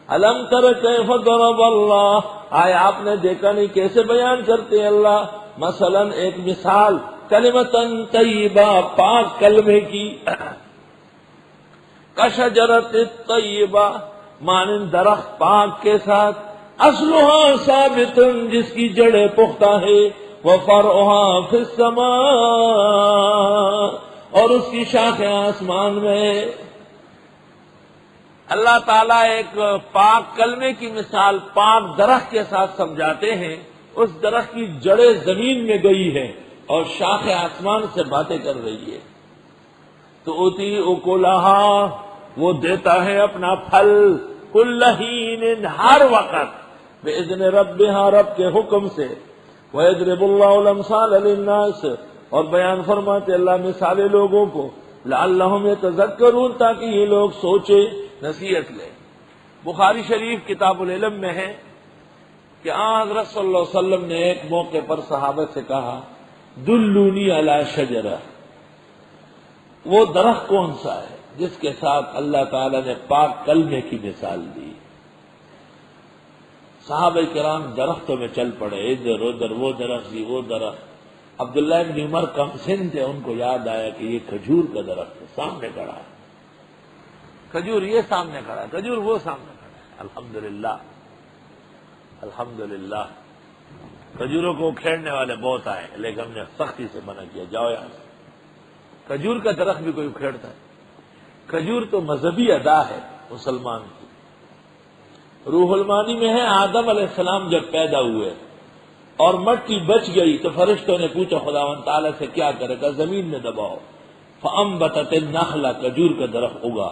الم تر کیف ضرب اللہ، آیا آپ نے دیکھا نہیں کیسے بیان کرتے ہیں اللہ مثلا ایک مثال، کلمۃ طیبہ پاک کلمے کی، کشجرۃ طیبہ مانند درخت پاک کے ساتھ، اصلها ثابت جس کی جڑیں پختہ ہے، وفرعها فی السماء اور اس کی شاخیں آسمان میں۔ اللہ تعالیٰ ایک پاک کلمے کی مثال پاک درخت کے ساتھ سمجھاتے ہیں، اس درخت کی جڑیں زمین میں گئی ہیں اور شاخیں آسمان سے باتیں کر رہی ہے۔ تو اتی اکلہا وہ دیتا ہے اپنا پھل، کل حین ہر وقت، باذن ربہا رب کے حکم سے، ویضرب اللہ الامثال للناس اور بیان فرماتے اللہ مثالیں لوگوں کو، لعلہم یتذکرون تاکہ یہ لوگ سوچے نصیحت لیں۔ بخاری شریف کتاب العلم میں ہے کہ حضرت صلی اللہ علیہ وسلم نے ایک موقع پر صحابہ سے کہا دلونی علی شجرہ، وہ درخت کون سا ہے جس کے ساتھ اللہ تعالی نے پاک کلمے کی مثال دی؟ صحابہ کرام درختوں میں چل پڑے، ادھر ادھر، وہ درخت جی وہ درخت۔ عبداللہ ابن عمر کم سن تھے، ان کو یاد آیا کہ یہ کھجور کا درخت ہے، سامنے کھڑا ہے، کھجور یہ سامنے کھڑا ہے، کھجور وہ سامنے کھڑا ہے۔ الحمدللہ الحمدللہ، کھجوروں کو کھیڑنے والے بہت آئے لیکن ہم نے سختی سے منع کیا، جاؤ یہاں سے۔ کھجور کا درخت بھی کوئی کھیڑتا ہے؟ کھجور تو مذہبی ادا ہے مسلمان کی۔ روح المانی میں ہے آدم علیہ السلام جب پیدا ہوئے اور مٹی بچ گئی تو فرشتوں نے پوچھا خداوند تعالیٰ سے کیا کرے گا؟ زمین میں دباؤ، فانبتت النخل، کھجور کا درخت ہوگا۔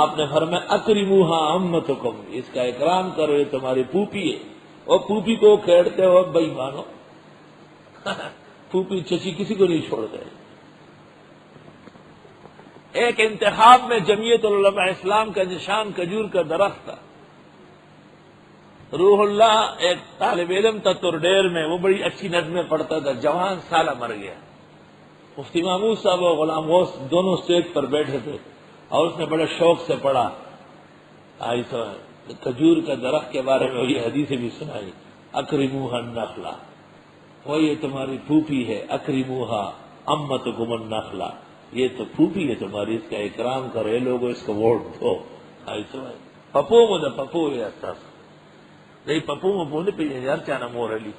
آپ نے فرمایا اکرموها امتکم، اس کا اکرام کرو، یہ تمہاری پھوپھی ہے۔ اور پھوپھی کو کھیڑتے ہو بے ایمانو، پھوپھی چچی کسی کو نہیں چھوڑتے۔ ایک انتخاب میں جمعیت العلماء اسلام کا نشان کھجور کا درخت تھا۔ روح اللہ ایک طالب علم تھا ترڈیر میں، وہ بڑی اچھی نظمیں پڑھتا تھا، جوان سالہ مر گیا۔ مفتی محمود صاحب اور غلام غوث دونوں اسٹیج پر بیٹھے تھے اور اس نے بڑے شوق سے پڑھا، کھجور کا درخت کے بارے میں یہ حدیثیں بھی سنائی، اکرموها النخلہ، وہ یہ تمہاری پھوپھی ہے، اکرموها امتکم النخلہ، یہ تو پھوپھی ہے تمہاری، اس کا اکرام کرو، اے لوگوں اس کو ووٹ دو۔ پپو مجھے پپو یہ احساس نہیں، پپو مپو نے پیجھے یار چانا مور علی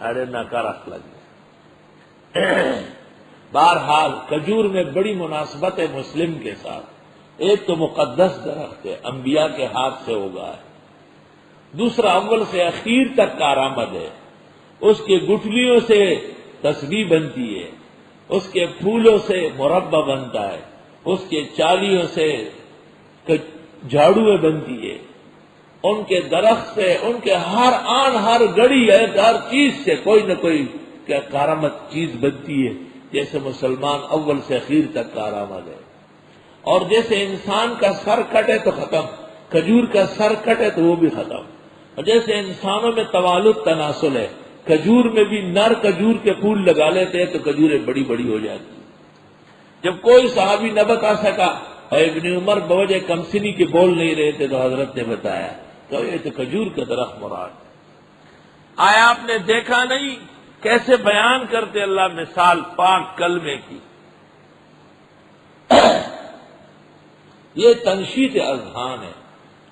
اڑے نہ کر رکھ لگے۔ بہرحال کھجور میں بڑی مناسبت ہے مسلم کے ساتھ۔ ایک تو مقدس درخت ہے، انبیاء کے ہاتھ سے ہوگا ہے، دوسرا اول سے اخیر تک کارآمد ہے، اس کے گٹھلیوں سے تسبیح بنتی ہے، اس کے پھولوں سے مربع بنتا ہے، اس کے چالیوں سے جھاڑویں بنتی ہے، ان کے درخت سے، ان کے ہر آن ہر گڑی ہے، ہر چیز سے کوئی نہ کوئی کیا کارآمد چیز بنتی ہے۔ جیسے مسلمان اول سے اخیر تک کارآمد ہے، اور جیسے انسان کا سر کٹے تو ختم، کھجور کا سر کٹے تو وہ بھی ختم، اور جیسے انسانوں میں توالد تناسل ہے، کھجور میں بھی نر کھجور کے پھول لگا لیتے ہیں تو کھجوریں بڑی بڑی ہو جاتی ہیں۔ جب کوئی صحابی نہ بتا سکا اور ابن عمر بوجہ کمسنی کے بول نہیں رہے تھے تو حضرت نے بتایا تو یہ تو کھجور کا درخت مراد۔ آیا آپ نے دیکھا نہیں کیسے بیان کرتے اللہ مثال پاک کلمے کی؟ یہ تنشیط اذہان ہے،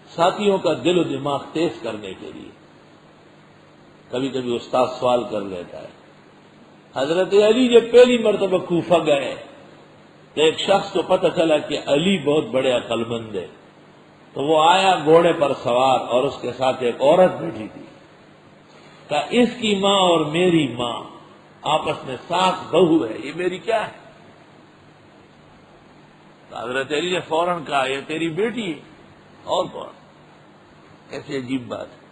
ساتھیوں کا دل و دماغ تیز کرنے کے لیے۔ کبھی کبھی استاد سوال کر لیتا ہے، حضرت علی جب پہلی مرتبہ کوفہ گئے تو ایک شخص کو پتہ چلا کہ علی بہت بڑے عقل مند ہے، تو وہ آیا گھوڑے پر سوار اور اس کے ساتھ ایک عورت بیٹھی تھی، کہا اس کی ماں اور میری ماں آپس میں ساس بہو ہے، یہ میری کیا ہے؟ تو حضرت علی نے فوراً کہا یہ تیری بیٹی ہے، اور کون؟ ایسی عجیب بات ہے۔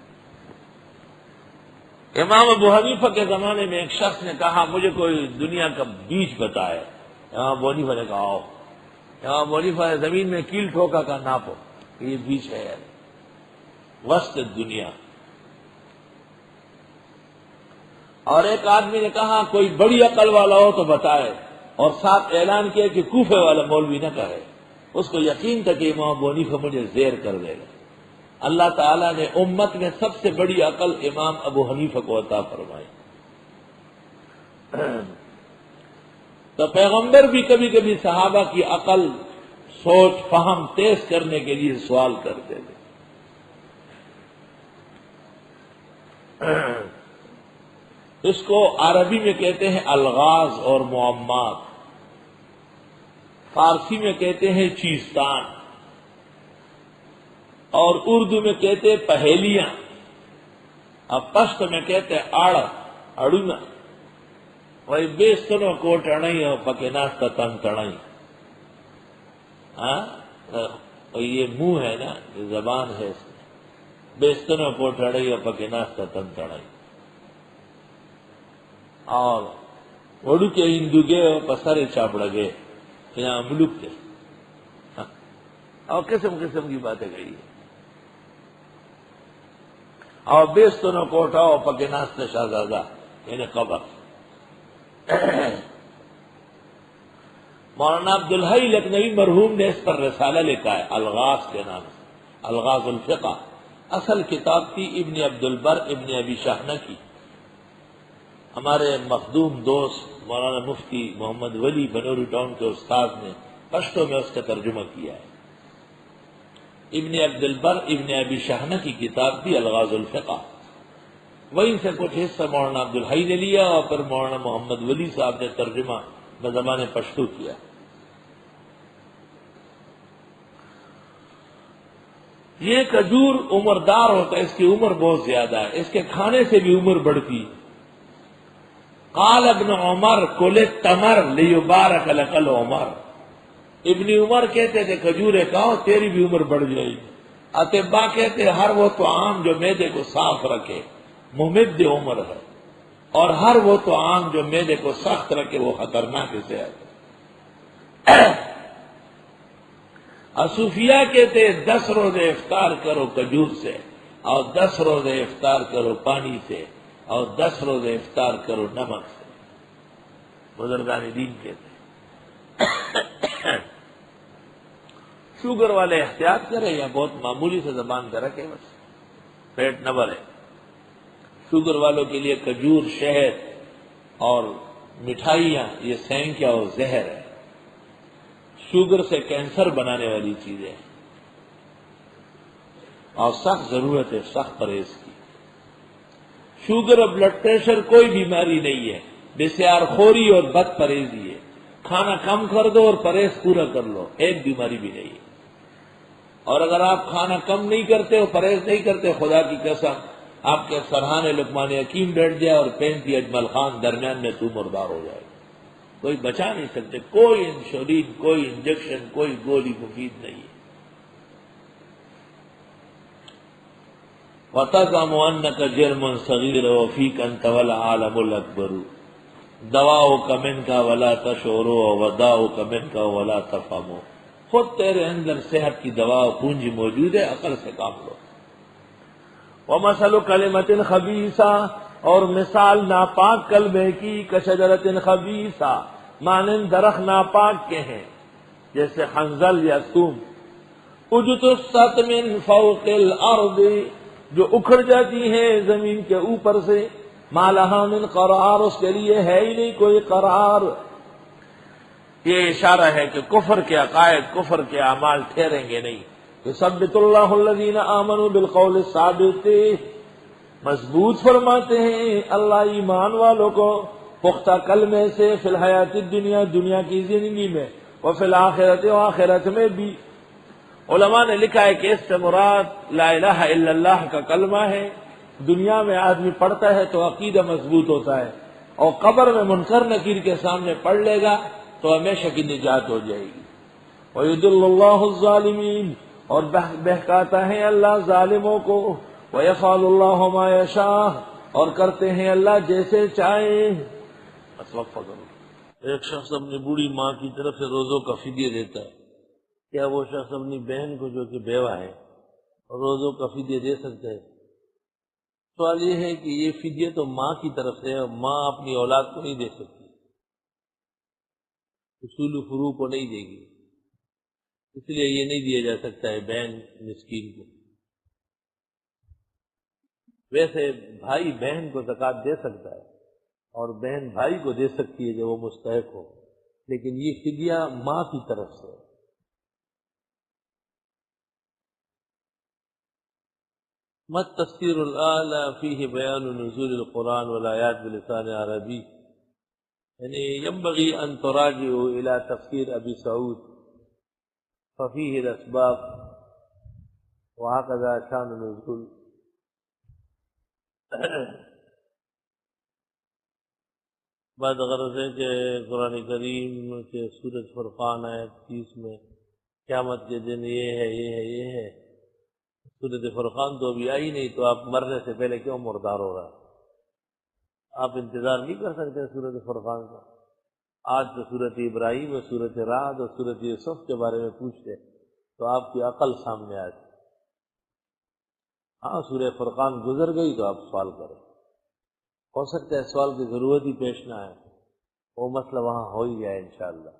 امام ابو حنیفہ کے زمانے میں ایک شخص نے کہا مجھے کوئی دنیا کا بیج بتائے، امام ابو حنیفہ نے کہا آؤ، امام ابو حنیفہ نے زمین میں کیل ٹھوکا کا ناپو کہ یہ بیج ہے یار، وسط دنیا۔ اور ایک آدمی نے کہا کوئی بڑی عقل والا ہو تو بتائے، اور ساتھ اعلان کیا کہ کوفے والا مولوی نہ کہے، اس کو یقین تھا کہ امام ابو حنیفہ مجھے زیر کر دے گا۔ اللہ تعالیٰ نے امت میں سب سے بڑی عقل امام ابو حنیفہ کو عطا فرمائی۔ تو پیغمبر بھی کبھی کبھی صحابہ کی عقل، سوچ، فہم تیز کرنے کے لیے سوال کرتے تھے۔ اس کو عربی میں کہتے ہیں الغاز اور معمات، فارسی میں کہتے ہیں چیستان، اور اردو میں کہتے ہیں پہیلیاں، اب پشت میں کہتے ہیں اڑنا، وہی بیستنوں کو ٹڑئی اور پکیناس تن ٹڑئی۔ یہ منہ ہے نا، یہ زبان ہے، اس میں بیستنوں کو ٹڑئی اور پکیناس تن ٹڑئی، اور وڑو کے ہندو گے اور پسرے چاپڑ گئے یہاں ملک کے، اور قسم قسم کی باتیں کہی ہے، اور بیستنوں کو اٹھاؤ پکیناس شہزادہ یعنی قبر۔ مولانا عبدالحی لکھنوی مرحوم نے اس پر رسالہ لکھا ہے الغاز کے نام سے، الغاز الفقہ۔ اصل کتاب تھی ابن عبد البر ابن ابی شاہنہ کی، ہمارے مخدوم دوست مولانا مفتی محمد ولی بنوری ٹاؤن کے استاد نے پشتو میں اس کا ترجمہ کیا ہے۔ ابن عبد البر ابن ابی شاہنہ کی کتاب تھی الغاز الفقہ، وہیں سے کچھ حصہ مولانا عبدالحی نے لیا اور پھر مولانا محمد ولی صاحب نے ترجمہ بزبان پشتو کیا۔ یہ کھجور عمردار ہوتا ہے، اس کی عمر بہت زیادہ ہے، اس کے کھانے سے بھی عمر بڑھتی۔ قال ابن عمر کل التمر لیبارک لک العمر، ابن عمر کہتے تھے کھجورے کھاؤ تیری بھی عمر بڑھ جائے گی۔ اطباء کہتے ہر وہ طعام جو معدے کو صاف رکھے ممد عمر ہے، اور ہر وہ طعام جو معدے کو سخت رکھے وہ خطرناک صحت ہے۔ صوفیاء کہتے 10 روزے افطار کرو کھجور سے، اور 10 روزے افطار کرو پانی سے، اور 10 روزے افطار کرو نمک سے، بزرگان دین کہتے ہیں۔ شوگر والے احتیاط کرے یا بہت معمولی سے زبان پہ رکھے، بس پیٹ نہ بھرے۔ شوگر والوں کے لیے کھجور، شہد اور مٹھائیاں یہ سینکیا اور زہر ہے، شوگر سے کینسر بنانے والی چیزیں، اور سخت ضرورت ہے سخت پرہیز کی۔ شوگر اور بلڈ پریشر کوئی بیماری نہیں ہے، بسیار خوری اور بد پرہیزی ہے، کھانا کم کر دو اور پرہیز پورا کر لو، ایک بیماری بھی نہیں ہے۔ اور اگر آپ کھانا کم نہیں کرتے اور پرہیز نہیں کرتے، خدا کی قسم آپ کے سرحان لقمان حکیم بیٹھ جائے اور 35 اجمل خان درمیان میں تو مردار ہو جائے، کوئی بچا نہیں سکتے، کوئی انسولین، کوئی انجیکشن، کوئی گولی مفید نہیں ہے۔ وَتَزْعُمُ أَنَّكَ جِرْمٌ صَغِيرٌ وَفِيكَ أَنْتَ وَالْعَالَمُ الْأَكْبَرُ دَوَاؤُكَ مِنْكَ وَلَا تَشْعُرُ وَدَاؤُكَ مِنْكَ وَلَا تَفْهَمُ، خود تیرے اندر صحت کی دوا و پونجی موجود ہے، عقل سے کام لو۔ وَمَثَلُ كَلِمَةٍ خَبِيثَةٍ، اور مثال ناپاک کلمے کی، کشجرۃ خبیثہ، مانند درخت ناپاک کے ہیں، جیسے حنظل یا ثوم، اجتثت من فوق الارض، جو اکھڑ جاتی ہیں زمین کے اوپر سے، ما لها من قرار، اس کے لیے ہے ہی نہیں کوئی قرار۔ یہ اشارہ ہے کہ کفر کے عقائد، کفر کے اعمال ٹھہریں گے نہیں۔ یثبت اللہ الذین آمنوا بالقول الثابت، مضبوط فرماتے ہیں اللہ ایمان والوں کو پختہ کلمے سے، فی الحیات الدنیا، دنیا کی زندگی میں، وفی الآخرت، و آخرت میں بھی۔ علماء نے لکھا ہے کہ اس سے مراد لا الہ الا اللہ کا کلمہ ہے، دنیا میں آدمی پڑھتا ہے تو عقیدہ مضبوط ہوتا ہے، اور قبر میں منکر نکیر کے سامنے پڑھ لے گا تو ہمیشہ کی نجات ہو جائے گی۔ وَيُضِلُّ اللَّهُ الظَّالِمِينَ، اور بہکاتا ہے اللہ ظالموں کو، وَيَفْعَلُ اللَّهُ مَا يَشَاءُ، اور کرتے ہیں اللہ جیسے چاہے۔ بس وقفہ کرو۔ ایک شخص اپنی بوڑھی ماں کی طرف سے روزوں کا فدیہ دیتا ہے، کیا وہ شخص اپنی بہن کو جو کہ بیوہ ہے روزوں کا فدیہ دے سکتا ہے؟ سوال یہ ہے کہ یہ فدیہ تو ماں کی طرف سے ہے، ماں اپنی اولاد کو نہیں دے سکتی، اصول فروع کو نہیں دے گی، اس لیے یہ نہیں دیا جا سکتا ہے بہن مسکین کو۔ ویسے بھائی بہن کو زکوٰۃ دے سکتا ہے اور بہن بھائی کو دے سکتی ہے جو وہ مستحق ہو، لیکن یہ فدیہ ماں کی طرف سے ہے۔ مت تفسیر الاعلی فیہ بیان نزول القرآن والآیات بلسان عربی، یعنی ينبغي ان تراجعوا الى تفسیر ابی سعود ففیہ الاسباب وهكذا شان النزول۔ بات غرض ہے کہ قرآن کریم کے سورۃ فرقان آیت 30 میں قیامت کے دن یہ ہے یہ ہے یہ ہے، سورۃ فرقان تو ابھی آئی نہیں، تو آپ مرنے سے پہلے کیوں مردار ہو رہا ہے؟ آپ انتظار نہیں کر سکتے سورۃ فرقان کا؟ آج تو سورۃ ابراہیم اور سورۃ رعد اور سورۃ یوسف کے بارے میں پوچھتے تو آپ کی عقل سامنے آتی۔ ہاں سورہ فرقان گزر گئی تو آپ سوال کریں، ہو سکتا ہے سوال کی ضرورت ہی پیش نہ آئے، وہ مسئلہ وہاں ہو ہی جائے انشاءاللہ۔